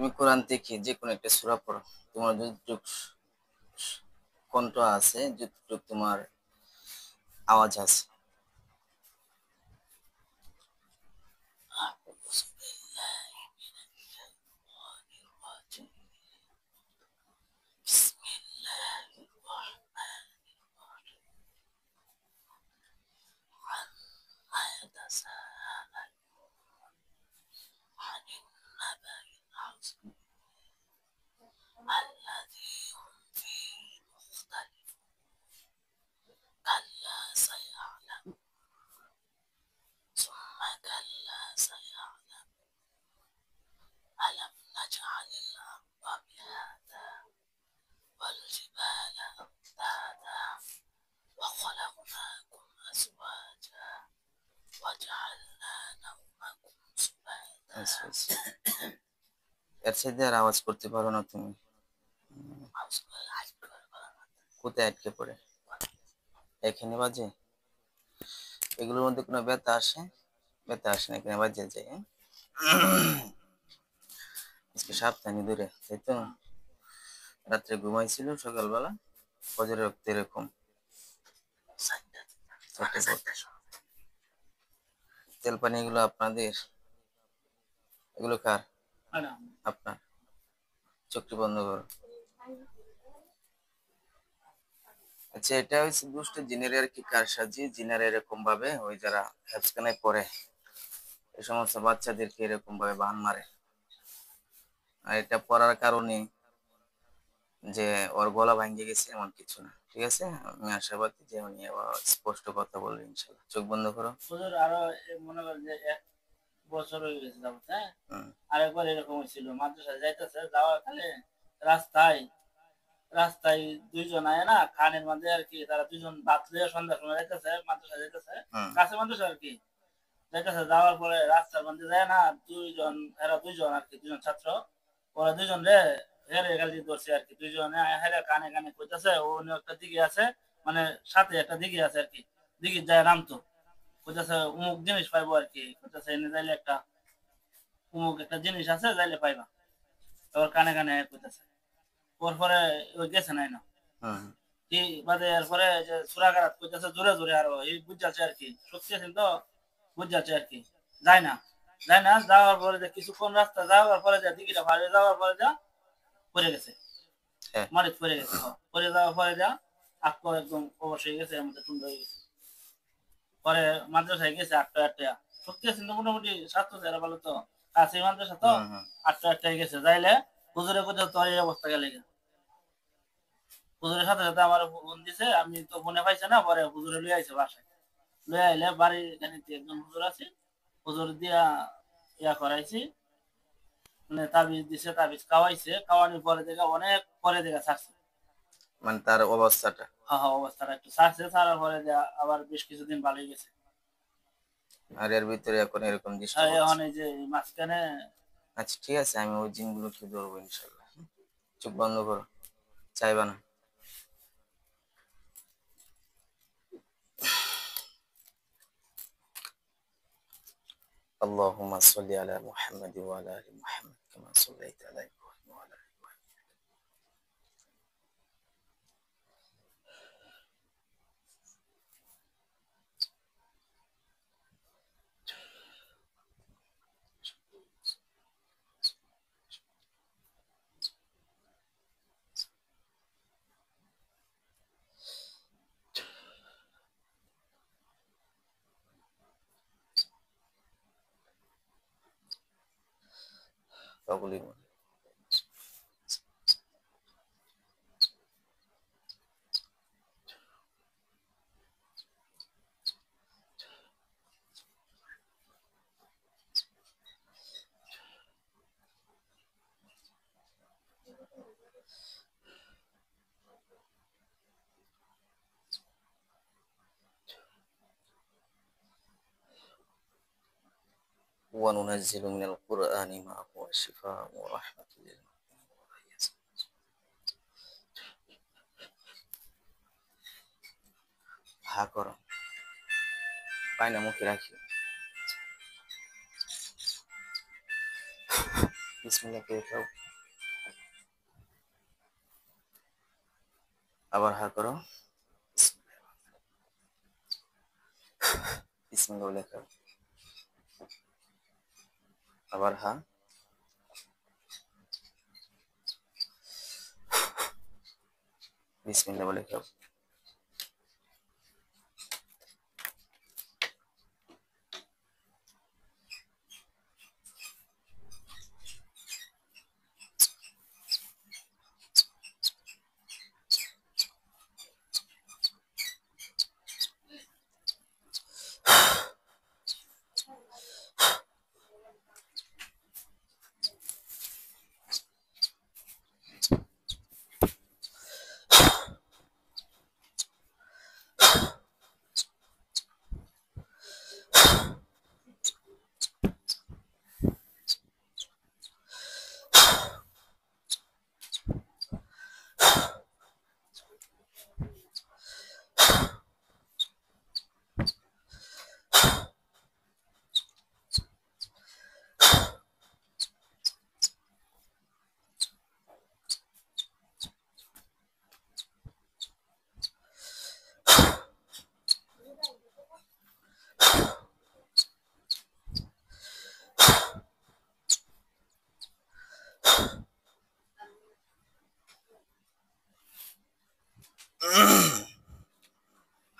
তুমি কোরআন থেকে যে কোনো একটা সূরা পড়ো, তোমার যতটুক কণ্ঠ আছে, যতটুক তোমার আওয়াজ আছে। এর সাথে আর আওয়াজ করতে পারো না তুমি? কোথায় আটকে পড়ে? এখানে বাজে? এগুলোর মধ্যে কোনো ব্যথা আসে? ব্যথা আসে না, এখানে বাজে যায়। আজকে সাবধানে দূরে, তাই তো? রাত্রে ঘুমাইছিল, সকালবেলা ফজরের রক্ত এরকম তেল পানি এগুলো আপনাদের? এগুলো কার? আপনার। চোখটি বন্ধ করো। আচ্ছা, এটা হচ্ছে দুষ্ট জিনের আর কি কারসাজি। জিনের এরকম ভাবে ওই যারা হেফজখানায় পড়ে এই সমস্ত বাচ্চাদেরকে এরকম ভাবে বান মারে। আর এটা পড়ার কারণে যে ওর গলা ভাঙ্গে গেছে এমন কিছু না, ঠিক আছে? আমি আশাবাদী যে উনি স্পষ্ট কথা বলবেন ইনশাল্লাহ। চোখ বন্ধ করো। আরো মনে করেন যে 1 বছর হয়ে গেছে যাবত, হ্যাঁ। আরেকবার এরকম হয়েছিল, মাদ্রাসায় যাইতেছে, যাওয়ার কালে রাস্তায় রাস্তায় দুইজন আয় না কানের মধ্যে আর কি, তারা দুইজন বাদ দিয়ে সন্ধ্যার সময় যাইতেছে, মাদ্রাসায় যাইতেছে, কাছে মাদ্রাসা আর কি যাইতেছে। যাওয়ার পরে রাস্তার মধ্যে যায় না দুইজন, এরা দুইজন আর কি, দুইজন ছাত্র, ওরা দুইজন রে হেরে গালি ধরছে আর কি। দুইজনে হেরে কানে কানে কইতাছে, ও অন্য একটা দিকে আছে, মানে সাথে একটা দিকে আছে আর কি, দিকে যায় নামতো, কইতাছে অমুক জিনিস পাইবো আর কি, কইতাছে এনে যাইলে একটা অমুক একটা জিনিস আছে, যাইলে পাইবা। তোর কানে কানে কইতাছে। পরে ওই গেছে নাই না কি বাদে, এরপরে যে সুরাঘাত কইতাছে জোরে জোরে, আরো এই বুঝাচ্ছে আর কি, শক্তি আছে তো বুঝাচ্ছে আর কি। যায় না, যায় না, যাওয়ার পরে যে কিছুক্ষণ রাস্তা যাওয়ার পরে যা দিকিটা ভাড়ে যাওয়ার পরে যা পড়ে গেছে, মারিত পড়ে গেছে। পড়ে যাওয়ার পরে যা আকো একদম অবশ্যই গেছে, আমাদের সুন্দর হয়ে গেছে। পরে মাদ্রাসায় গেছে 8টা শক্তি আছে কিন্তু মোটামুটি স্বাস্থ্য যারা ভালো তো কাছে মাদ্রাসা তো 8টা গেছে। যাইলে হুজুরে কোথাও তোর এই অবস্থা গেলে, হুজুরের সাথে সাথে আমার ফোন দিছে, আমি তো ফোনে পাইছে না, পরে হুজুরে লই আইছে বাসায়। লই আইলে বাড়ির এখানে একজন হুজুর আছে, হুজুর দিয়া ইয়া করাইছি, মানে তাবিজ দিছে, তাবিজ খাওয়াইছে, খাওয়ানোর পরে দেখা অনেক পরে দেখা ছাড়ছে, মানে তার অবস্থাটা? হ্যাঁ হ্যাঁ, অবস্থাটা একটু ছাড়ছে, ছাড়ার পরে আবার বেশ কিছুদিন ভালোই গেছে। আর এর ভিতরে এখন এরকম হ্যাঁ, ডিস্টার্ব এখন হচ্ছে? এই যে মাঝখানে। আচ্ছা ঠিক আছে, আমি ওই জিনগুলোকে ধরবো ইনশাল্লাহ। চোখ বন্ধ করো, চাইবা না। اللهم صل على محمد وعلى ال محمد كما صليت على ابراهيم وعلى ال ابراهيم. فاغلبوا. وننزل من القرآن ما هو شفاء ورحمة للمؤمنين ولا يزيد. হা করো, পায়না মুখে রাখি। বিসমিল্লাহ কে খাও, আবার হা করো, বিসমিল্লাহ বলে খাও, আবার হা, বিসমিল্লাহ বলে খাও।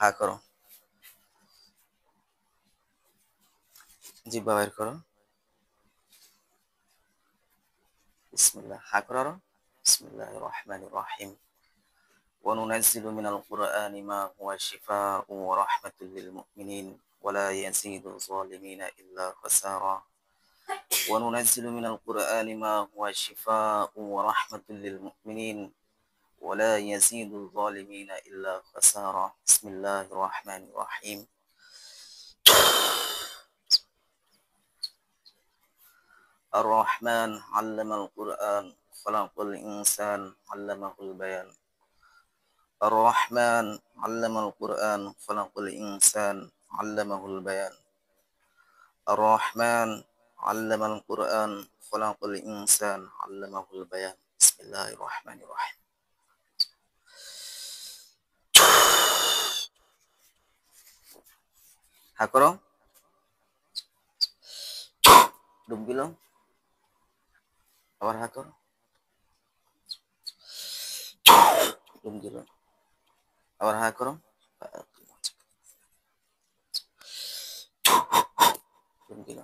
হা করো, জিহ্বা বের করো, বিসমিল্লাহ হা করো আরো। বিসমিল্লাহির রহমানির রহিম। وننزل من القرآن ما هو شفاء ورحمة للمؤمنين ولا يزيد الظالمين إلا خسارا. وننزل من القرآن ما هو شفاء ورحمة للمؤمنين ولا يزيد الظالمين إلا خسارا. بسم الله الرحمن الرحيم. الرحمن علم القرآن خلق الإنسان علمه البيان. الرحمن علم القرآن خلق الإنسان علمه البيان. الرحمن علم القرآن خلق الإنسان علمه البيان. بسم الله الرحمن الرحيم. হা করো, ডুব দিল, আবার হা করো, ডুব দিল, আবার হা করো, ডুব দিল।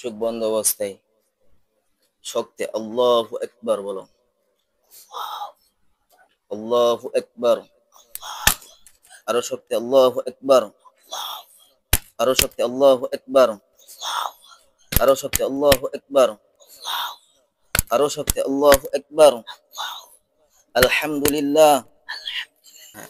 চোখ বন্ধ অবস্থায় শক্তি আল্লাহু আকবার বলো, আল্লাহু আকবার, আরো শক্তি আল্লাহু আকবার, আরো শক্তি আল্লাহু আকবার, আরো শক্তি আল্লাহু আকবার, আরো শক্তি আল্লাহু আকবার। আলহামদুলিল্লাহ,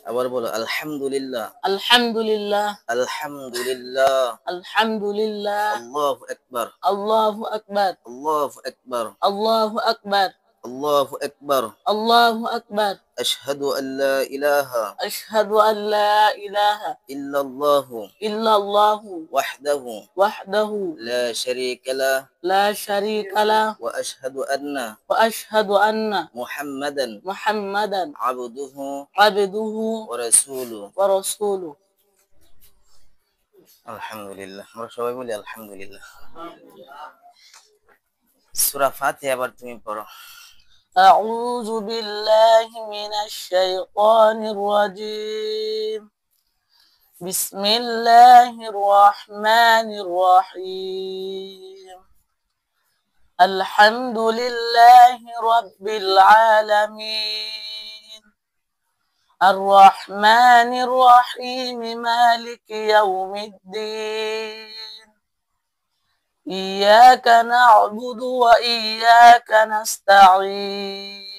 আবার বলো আলহামদুলিল্লাহ, আলহামদুলিল্লাহ, আলহামদুলিল্লাহ, আলহামদুলিল্লাহ, আল্লাহু আকবার, আল্লাহু আকবার, আল্লাহু আকবার, আল্লাহু আকবার, আল্লাহু আকবার। আল্লাহু আকবার। আশহাদু আল্লা ইলাহা আশহাদু আল্লা ইলাহা ইল্লাল্লাহু ইল্লাল্লাহু ওয়াহদাহু ওয়াহদাহু লা শারীকা লাহ লা শারীকা লাহ ওয়া আশহাদু আন্না ওয়া আশহাদু আন্না মুহাম্মাদান মুহাম্মাদান আবদুহু আবদুহু ওয়া রাসূলুহু। ওয়া রাসূলুহু। আলহামদুলিল্লাহ, আমরা সবাই বলি আলহামদুলিল্লাহ। সূরা ফাতিহা এবার তুমি পড়ো। أعوذ بالله من الشيطان الرجيم. بسم الله الرحمن الرحيم. الحمد لله رب العالمين الرحمن الرحيم مالك يوم الدين إياك نعبد وإياك نستعين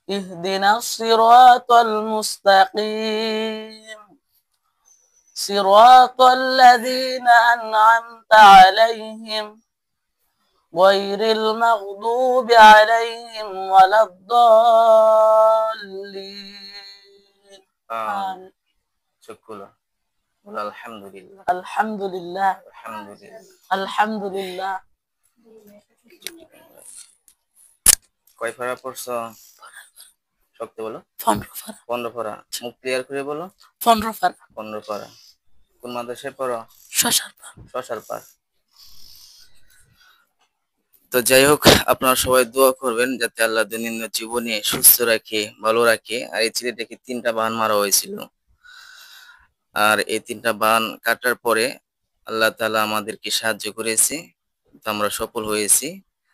اهدنا الصراط المستقيم صراط الذين أنعمت عليهم غير المغضوب عليهم ولا الضالين آمين. شكرا. الحمد لله. الحمد لله. الحمد لله. الحمد لله. কয় পারা পড়ছো? শক্ত বলো। 15 পারা। 15 পারা। মুখ ক্লিয়ার করে বলো। 15 পারা। 15 পারা। কোন মাদ্রাসায় পড়ো? শশার পার। তো যাই হোক, আপনারা সবাই দোয়া করবেন যাতে আল্লাহ দৈনন্দিন জীবনে সুস্থ রাখে, ভালো রাখে। আর এই ছেলেটাকে 3টা বান মারা হয়েছিল, আর এই 3টা বান কাটার পরে আল্লাহ তাআলা আমাদেরকে সাহায্য করেছে, তো আমরা সফল হয়েছি।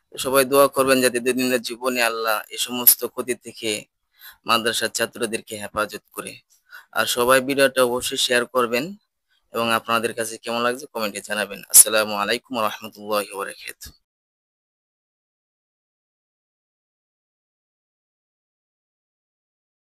তো সবাই দোয়া করবেন যাতে দৈনন্দিন জীবনে আল্লাহ এই সমস্ত ক্ষতি থেকে মাদ্রাসার ছাত্রদেরকে হেফাজত করে। আর সবাই ভিডিওটা অবশ্যই শেয়ার করবেন এবং আপনাদের কাছে কেমন লাগছে কমেন্টে জানাবেন। আসসালামু আলাইকুম ওয়া রাহমাতুল্লাহি ওয়া বারাকাতুহু।